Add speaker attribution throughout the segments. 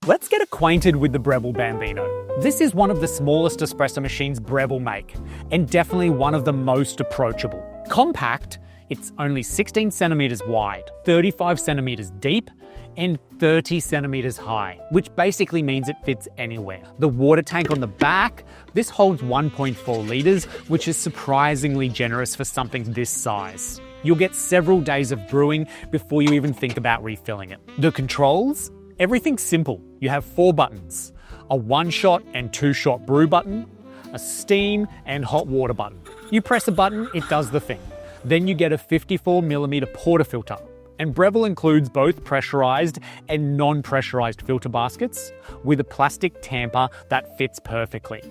Speaker 1: Let's get acquainted with the Breville Bambino. This is one of the smallest espresso machines Breville make, and definitely one of the most approachable. Compact, it's only 16 centimeters wide, 35 centimeters deep, and 30 centimeters high, which basically means it fits anywhere. The water tank on the back, this holds 1.4 liters, which is surprisingly generous for something this size. You'll get several days of brewing before you even think about refilling it. The controls? Everything's simple. You have 4 buttons, a 1-shot and 2-shot brew button, a steam and hot water button. You press a button, it does the thing. Then you get a 54mm portafilter. And Breville includes both pressurized and non-pressurized filter baskets with a plastic tamper that fits perfectly.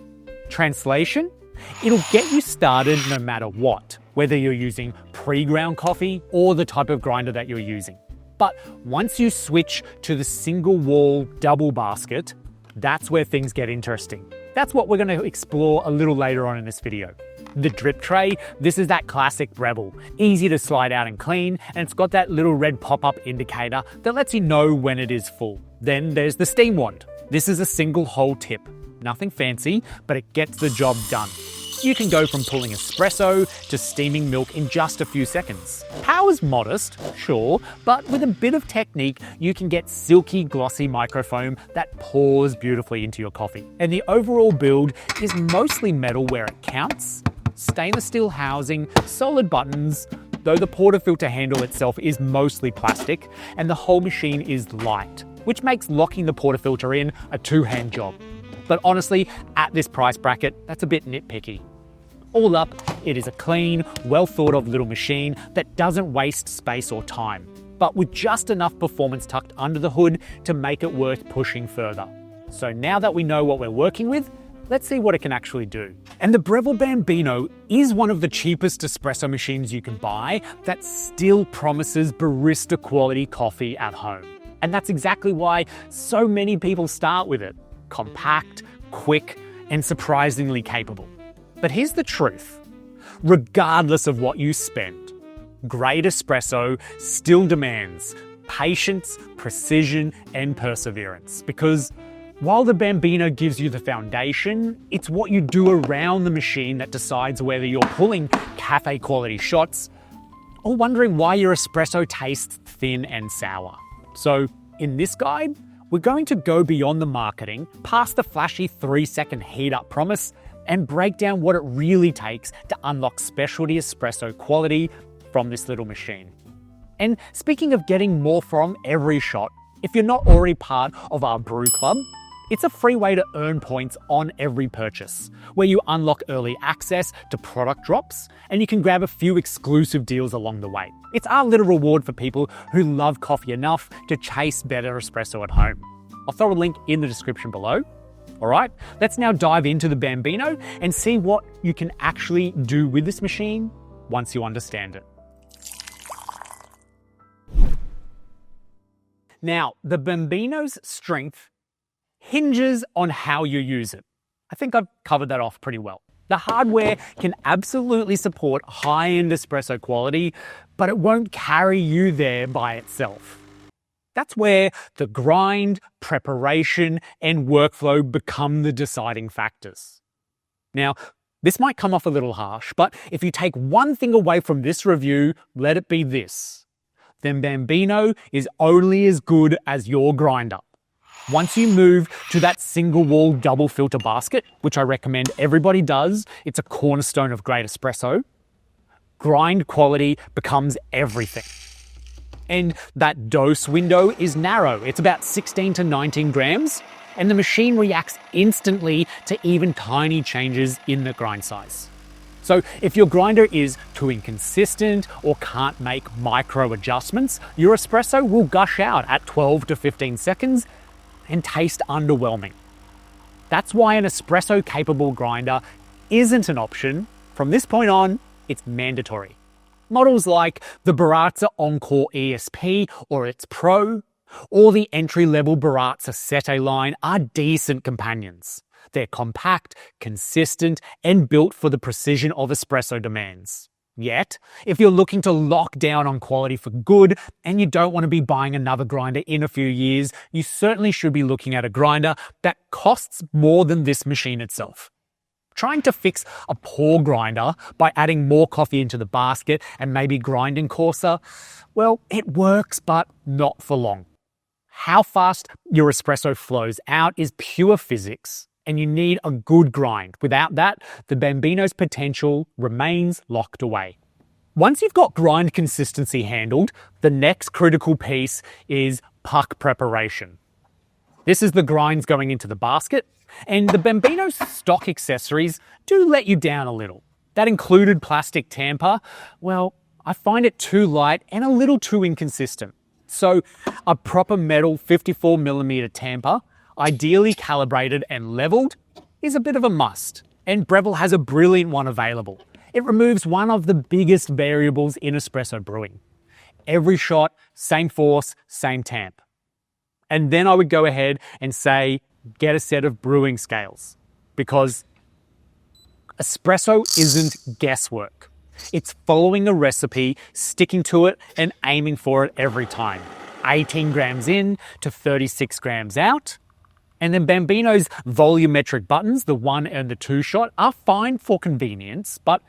Speaker 1: Translation? It'll get you started no matter what, whether you're using pre-ground coffee or the type of grinder that you're using. But once you switch to the single wall double basket, that's where things get interesting. That's what we're going to explore a little later on in this video. The drip tray, this is that classic Breville. Easy to slide out and clean, and it's got that little red pop-up indicator that lets you know when it is full. Then there's the steam wand. This is a single hole tip. Nothing fancy, but it gets the job done. You can go from pulling espresso to steaming milk in just a few seconds. Power's modest, sure, but with a bit of technique, you can get silky, glossy microfoam that pours beautifully into your coffee. And the overall build is mostly metal where it counts, stainless steel housing, solid buttons, though the portafilter handle itself is mostly plastic, and the whole machine is light, which makes locking the portafilter in a two-hand job. But honestly, at this price bracket, that's a bit nitpicky. All up, it is a clean, well thought of little machine that doesn't waste space or time, but with just enough performance tucked under the hood to make it worth pushing further. So now that we know what we're working with, let's see what it can actually do. And the Breville Bambino is one of the cheapest espresso machines you can buy that still promises barista quality coffee at home. And that's exactly why so many people start with it. Compact, quick, and surprisingly capable. But here's the truth. Regardless of what you spend, great espresso still demands patience, precision, and perseverance. Because while the Bambino gives you the foundation, it's what you do around the machine that decides whether you're pulling cafe quality shots or wondering why your espresso tastes thin and sour. So in this guide, we're going to go beyond the marketing, past the flashy 3-second heat up promise, and break down what it really takes to unlock specialty espresso quality from this little machine. And speaking of getting more from every shot, if you're not already part of our brew club, it's a free way to earn points on every purchase, where you unlock early access to product drops, and you can grab a few exclusive deals along the way. It's our little reward for people who love coffee enough to chase better espresso at home. I'll throw a link in the description below. All right, let's now dive into the Bambino and see what you can actually do with this machine once you understand it. Now, the Bambino's strength hinges on how you use it. I think I've covered that off pretty well. The hardware can absolutely support high-end espresso quality, but it won't carry you there by itself. That's where the grind, preparation, and workflow become the deciding factors. Now, this might come off a little harsh, but if you take one thing away from this review, let it be this. The Bambino is only as good as your grinder. Once you move to that single wall double filter basket, which I recommend everybody does, it's a cornerstone of great espresso, grind quality becomes everything. And that dose window is narrow. It's about 16 to 19 grams, and the machine reacts instantly to even tiny changes in the grind size. So if your grinder is too inconsistent or can't make micro adjustments, your espresso will gush out at 12 to 15 seconds and taste underwhelming. That's why an espresso capable grinder isn't an option. From this point on, it's mandatory. Models like the Baristas Encore ESP or its Pro, or the entry-level Baristas Sette line are decent companions. They're compact, consistent, and built for the precision of espresso demands. yet. If you're looking to lock down on quality for good and you don't want to be buying another grinder in a few years, you certainly should be looking at a grinder that costs more than this machine itself. Trying to fix a poor grinder by adding more coffee into the basket and maybe grinding coarser, well, it works, but not for long. How fast your espresso flows out is pure physics, and you need a good grind. Without that, the Bambino's potential remains locked away. Once you've got grind consistency handled, the next critical piece is puck preparation. This is the grinds going into the basket, and the Bambino's stock accessories do let you down a little. That included plastic tamper. Well, I find it too light and a little too inconsistent. So a proper metal 54mm tamper, ideally calibrated and leveled, is a bit of a must. And Breville has a brilliant one available. It removes one of the biggest variables in espresso brewing. Every shot, same force, same tamp. And then I would go ahead and say, get a set of brewing scales, because espresso isn't guesswork. It's following a recipe, sticking to it, and aiming for it every time. 18 grams in to 36 grams out. And then Bambino's volumetric buttons, the 1 and the 2 shot, are fine for convenience, but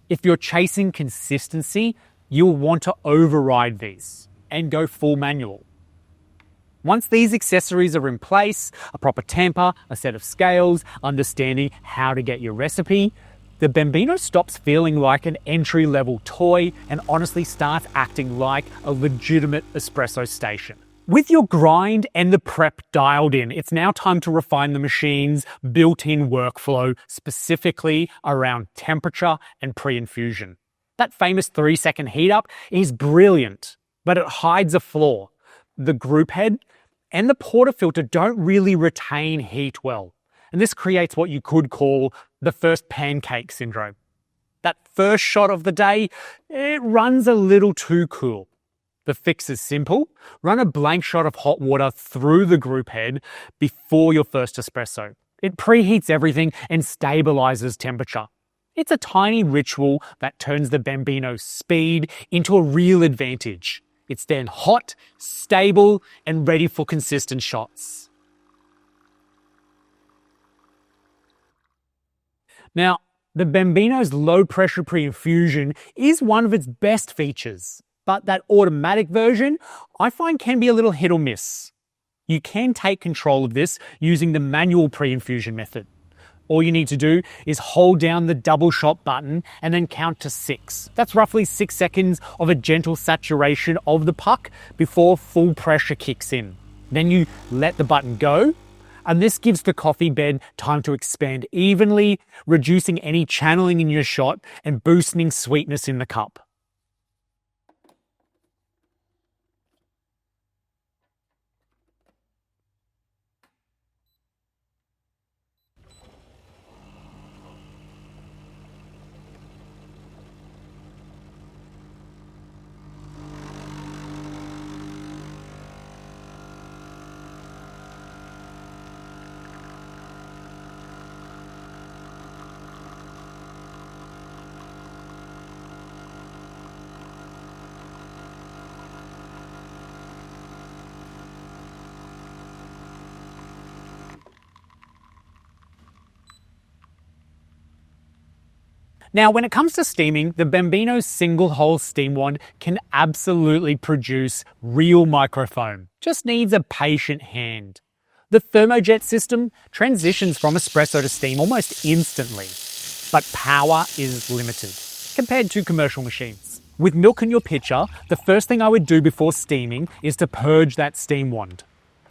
Speaker 1: if you're chasing consistency, you'll want to override these and go full manual. Once these accessories are in place, a proper tamper, a set of scales, understanding how to get your recipe, the Bambino stops feeling like an entry-level toy and honestly starts acting like a legitimate espresso station. With your grind and the prep dialed in, it's now time to refine the machine's built-in workflow, specifically around temperature and pre-infusion. That famous 3-second heat up is brilliant, but it hides a flaw. The group head and the portafilter don't really retain heat well. And this creates what you could call the first pancake syndrome. That first shot of the day, it runs a little too cool. The fix is simple. Run a blank shot of hot water through the group head before your first espresso. It preheats everything and stabilizes temperature. It's a tiny ritual that turns the Bambino's speed into a real advantage. It's then hot, stable, and ready for consistent shots. Now, the Bambino's low-pressure pre-infusion is one of its best features, but that automatic version I find can be a little hit or miss. You can take control of this using the manual pre-infusion method. All you need to do is hold down the double shot button and then count to 6. That's roughly 6 seconds of a gentle saturation of the puck before full pressure kicks in. Then you let the button go, and this gives the coffee bed time to expand evenly, reducing any channeling in your shot and boosting sweetness in the cup. Now, when it comes to steaming, the Bambino's single-hole steam wand can absolutely produce real microfoam. Just needs a patient hand. The ThermoJet system transitions from espresso to steam almost instantly, but power is limited compared to commercial machines. With milk in your pitcher, the first thing I would do before steaming is to purge that steam wand.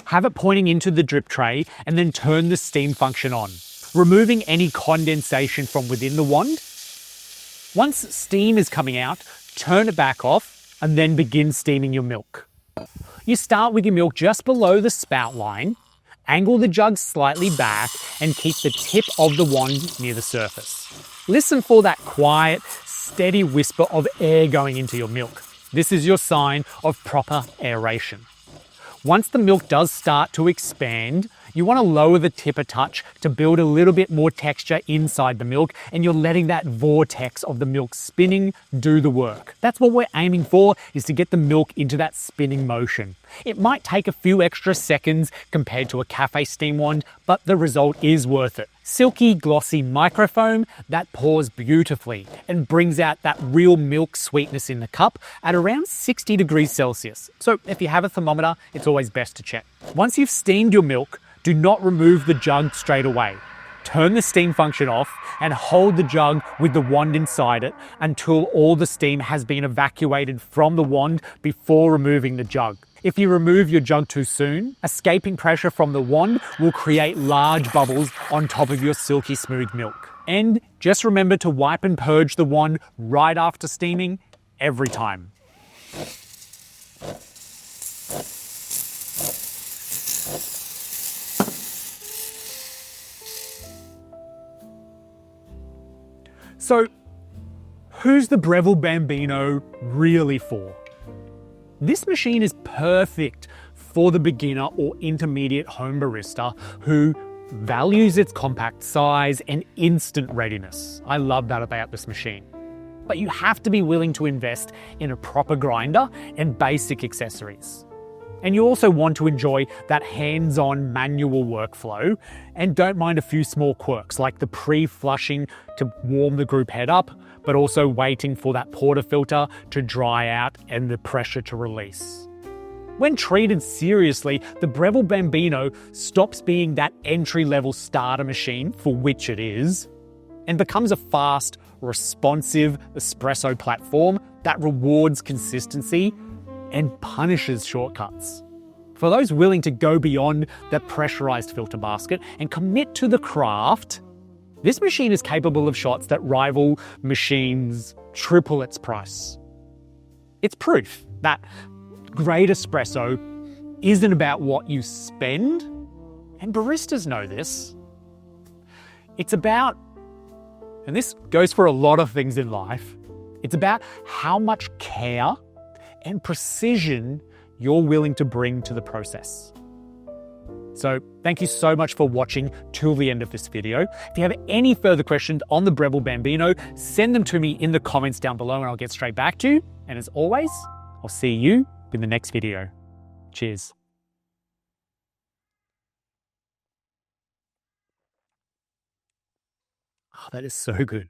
Speaker 1: Have it pointing into the drip tray and then turn the steam function on, removing any condensation from within the wand. Once steam is coming out, turn it back off and then begin steaming your milk. You start with your milk just below the spout line, angle the jug slightly back and keep the tip of the wand near the surface. Listen for that quiet, steady whisper of air going into your milk. This is your sign of proper aeration. Once the milk does start to expand, you want to lower the tip a touch to build a little bit more texture inside the milk, and you're letting that vortex of the milk spinning do the work. That's what we're aiming for, is to get the milk into that spinning motion. It might take a few extra seconds compared to a cafe steam wand, but the result is worth it. Silky, glossy microfoam that pours beautifully and brings out that real milk sweetness in the cup at around 60 degrees Celsius. So if you have a thermometer, it's always best to check. Once you've steamed your milk, do not remove the jug straight away. Turn the steam function off and hold the jug with the wand inside it until all the steam has been evacuated from the wand before removing the jug. If you remove your jug too soon, escaping pressure from the wand will create large bubbles on top of your silky smooth milk. And just remember to wipe and purge the wand right after steaming every time. So, who's the Breville Bambino really for? This machine is perfect for the beginner or intermediate home barista who values its compact size and instant readiness. I love that about this machine. But you have to be willing to invest in a proper grinder and basic accessories. And you also want to enjoy that hands-on manual workflow and don't mind a few small quirks like the pre-flushing to warm the group head up, but also waiting for that portafilter to dry out and the pressure to release. When treated seriously, the Breville Bambino stops being that entry-level starter machine for which it is and becomes a fast, responsive espresso platform that rewards consistency and punishes shortcuts. For those willing to go beyond the pressurized filter basket and commit to the craft, this machine is capable of shots that rival machines triple its price. It's proof that great espresso isn't about what you spend, and baristas know this. It's about, and this goes for a lot of things in life, it's about how much care and precision you're willing to bring to the process. So thank you so much for watching till the end of this video. If you have any further questions on the Breville Bambino, send them to me in the comments down below and I'll get straight back to you. And as always, I'll see you in the next video. Cheers. Oh, that is so good.